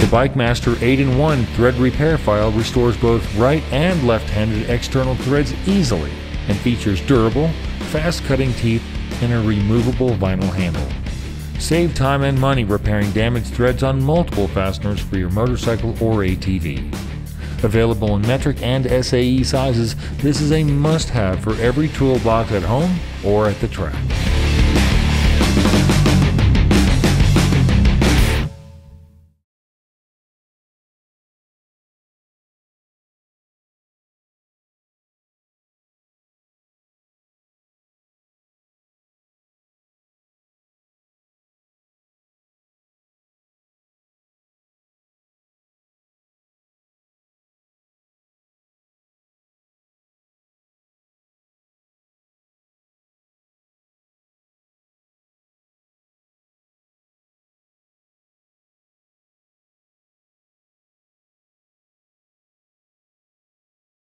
The BikeMaster 8-in-1 thread repair file restores both right and left-handed external threads easily and features durable, fast-cutting teeth and a removable vinyl handle. Save time and money repairing damaged threads on multiple fasteners for your motorcycle or ATV. Available in metric and SAE sizes, this is a must-have for every toolbox at home or at the track.